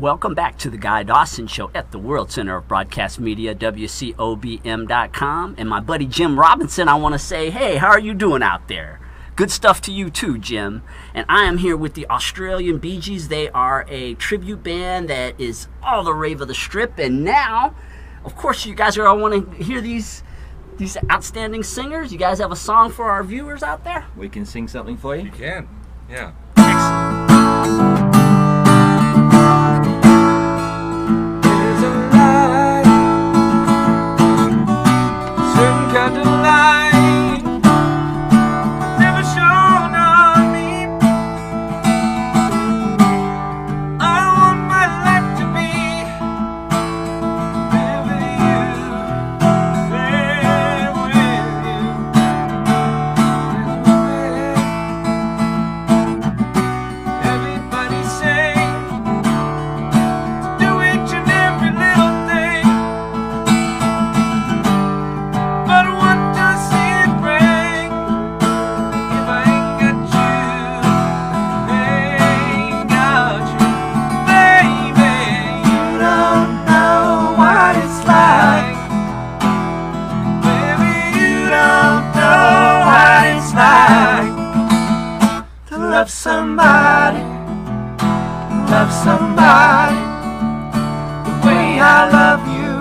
Welcome back to the Guy Dawson Show at the World Center of Broadcast Media, WCOBM.com. And my buddy Jim Robinson, I want to say, hey, how are you doing out there? Good stuff to you too, Jim. And I am here with the Australian Bee Gees. They are a tribute band that is all the rave of the Strip. And now, of course, you guys are all want to hear these outstanding singers. You guys have a song for our viewers out there? We can sing something for you? You can, yeah. Love somebody the way I love you.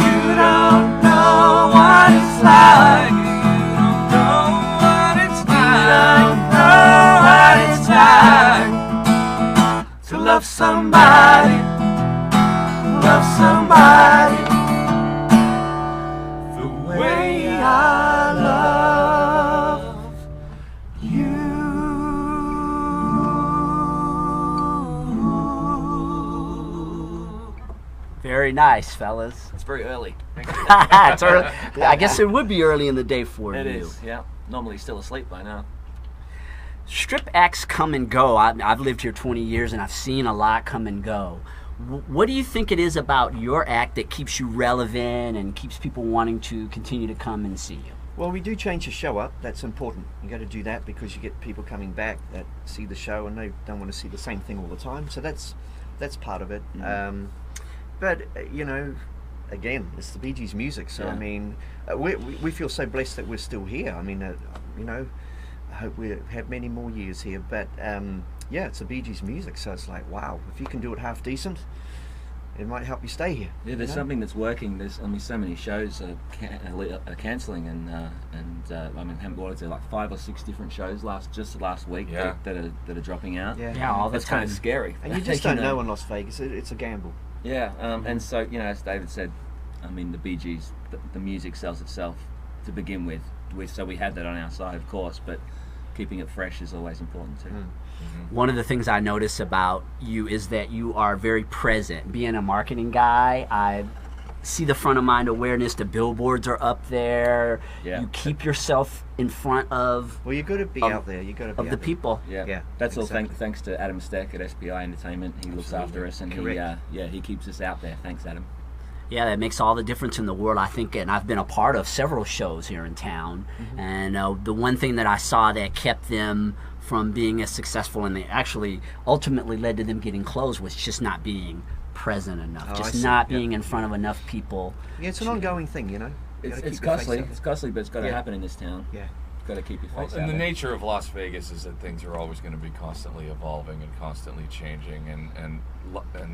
You don't know what it's like. You don't know what it's like. To love somebody the way I love you. Very nice, fellas. It's very early. It's early. I guess it would be early in the day for you. It is, yeah. Normally still asleep by now. Strip acts come and go. I've lived here 20 years and I've seen a lot come and go. What do you think it is about your act that keeps you relevant and keeps people wanting to continue to come and see you? Well, we do change the show up. That's important. You got to do that because you get people coming back that see the show and they don't want to see the same thing all the time. So that's part of it. Mm-hmm. But you know, again, it's the Bee Gees music. So Yeah. I mean, we feel so blessed that we're still here. I mean, you know, I hope we have many more years here. But yeah, it's the Bee Gees music. So it's like, wow, if you can do it half decent, it might help you stay here. Yeah, there's you know? something that's working. There's, I mean, so many shows are cancelling, and I mean, what is there, like 5 or 6 different shows last week Yeah. that are dropping out. Yeah, all the That's kind time. of scary. And you just don't know in Las Vegas. It's a gamble. Yeah, and so, you know, as David said, I mean, the Bee Gees, the music sells itself to begin with. So we have that on our side, of course, but keeping it fresh is always important too. One of the things I notice about you is that you are very present. Being a marketing guy, I see the front of mind awareness. The billboards are up there. Yeah. You keep yourself in front of Well, you got to be out there. You got to be of out the there. people. Yeah, that's all thanks to Adam Steck at SPI Entertainment. He looks after us, and Correct. he keeps us out there. Thanks, Adam. Yeah, that makes all the difference in the world, I think. And I've been a part of several shows here in town. And the one thing that I saw that kept them from being as successful, and they actually ultimately led to them getting closed, was just not being present enough, Oh, I just see. not Yeah. being in front of enough people. Yeah, it's an ongoing thing, you know. You gotta It's keep your face costly. out. It's costly, but it's got to Yeah. happen in this town. Yeah. Got to keep your Well, face and out the there. nature of Las Vegas is that things are always going to be constantly evolving and constantly changing, and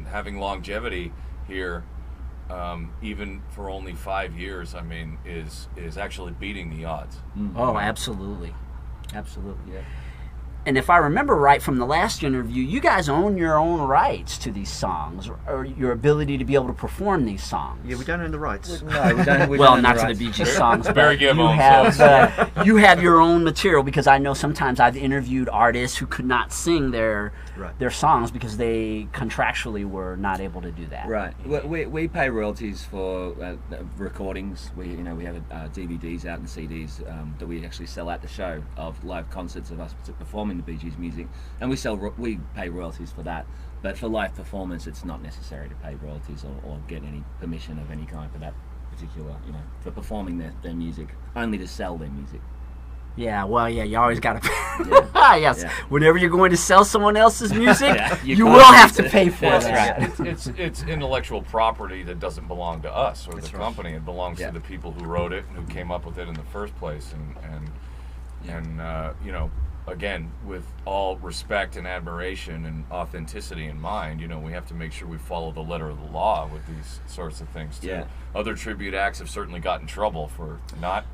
having longevity here, even for only 5 years, I mean, is actually beating the odds. Oh, absolutely. Absolutely. Yeah. And if I remember right from the last interview, you guys own your own rights to these songs, or your ability to be able to perform these songs. Yeah, we don't own the rights. No, we don't. Well, not to the Bee Gees songs, but Barry Gibb you owns have those. you have your own material, because I know sometimes I've interviewed artists who could not sing their songs because they contractually were not able to do that. Right. We pay royalties for recordings. We have DVDs out and CDs that we actually sell at the show of live concerts of us performing the Bee Gees music, and we pay royalties for that. But for live performance, it's not necessary to pay royalties or get any permission of any kind for that particular, for performing their music, only to sell their music. Yeah, well, yeah, you always got to pay. Yes, Yeah. whenever you're going to sell someone else's music, Yeah, you you will can't have use to it. pay for That's that. right. It's intellectual property that doesn't belong to us or That's the right. company. It belongs Yeah. to the people who wrote it and who came up with it in the first place. And you know, again, with all respect and admiration and authenticity in mind, you know, we have to make sure we follow the letter of the law with these sorts of things too. Yeah. Other tribute acts have certainly got in trouble for not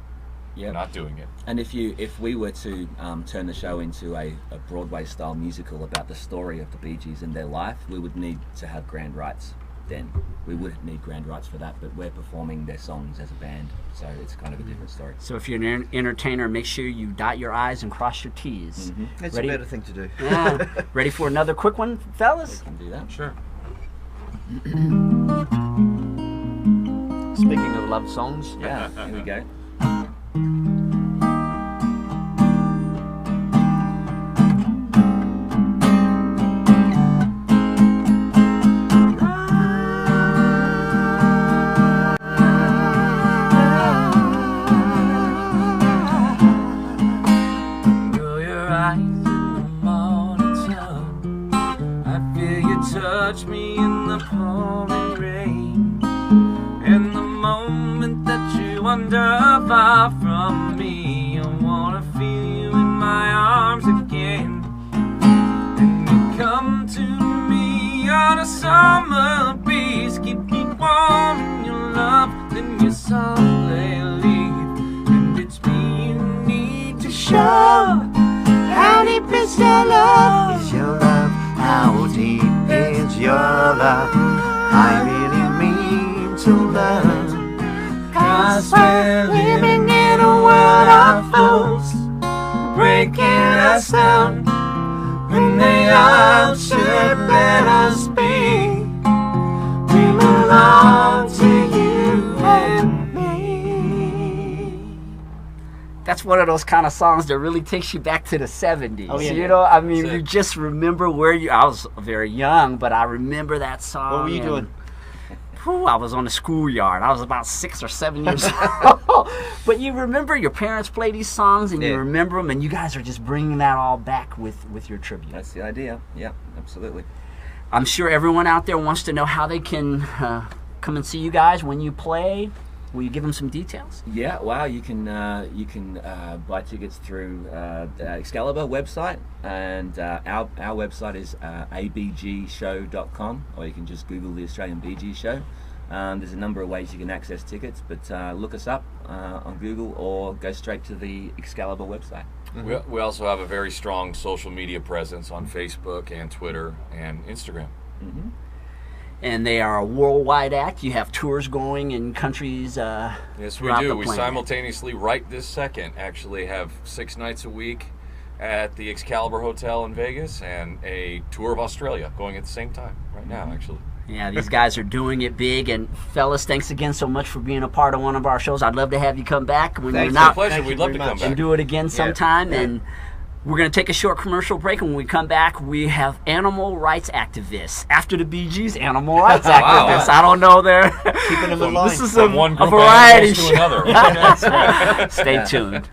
doing it. And if we were to turn the show into a Broadway style musical about the story of the Bee Gees and their life, we would need to have grand rights. Then we would need grand rights for that, but we're performing their songs as a band, so it's kind of a different story. So if you're an entertainer, make sure you dot your I's and cross your T's. That's Ready? a better thing to do. Yeah. Ready for another quick one, fellas? Can do that. Sure. Speaking of love songs, Yeah, here we go. Roll your eyes in the morning sun. I feel you touch me in the pouring rain. And the moment that you wander far from me, I wanna feel you in my arms again. And you come to me on a summer breeze, keep me warm in your love, then you softly leave. And it's me you need to show. How deep is your love? is your love? How deep is your love? I really mean to love. 'Cause we're living in a world of fools, breaking us down when they all should let us be. We belong to you and me. That's one of those kind of songs that really takes you back to the 70s. Oh, yeah. You know, I mean, That's you it. just remember where you. I was very young, but I remember that song. What were you and- doing? Whew, I was on the schoolyard. I was about 6 or 7 years old. But you remember your parents play these songs, and you Yeah. remember them, and you guys are just bringing that all back with your tribute. That's the idea. Yeah, absolutely. I'm sure everyone out there wants to know how they can come and see you guys when you play. Will you give them some details? Yeah, wow, you can buy tickets through Excalibur website, and our website is abgshow.com, or you can just Google the Australian Bee Gees Show. There's a number of ways you can access tickets, but look us up on Google or go straight to the Excalibur website. We also have a very strong social media presence on Facebook and Twitter and Instagram. And they are a worldwide act. You have tours going in countries. Yes, we throughout do. the We planet. simultaneously, right this second, actually have 6 nights a week at the Excalibur Hotel in Vegas and a tour of Australia going at the same time right now, actually. Yeah, these guys are doing it big. And fellas, thanks again so much for being a part of one of our shows. I'd love to have you come back when Thanks. you're not, Pleasure. Thank you We'd love very to come much. back. and do it again sometime. And we're going to take a short commercial break. And when we come back, we have animal rights activists. After the Bee Gees, animal rights activists. I don't know. They're Keeping them in line. this is From a, one a group of variety animals to show. another. Stay tuned.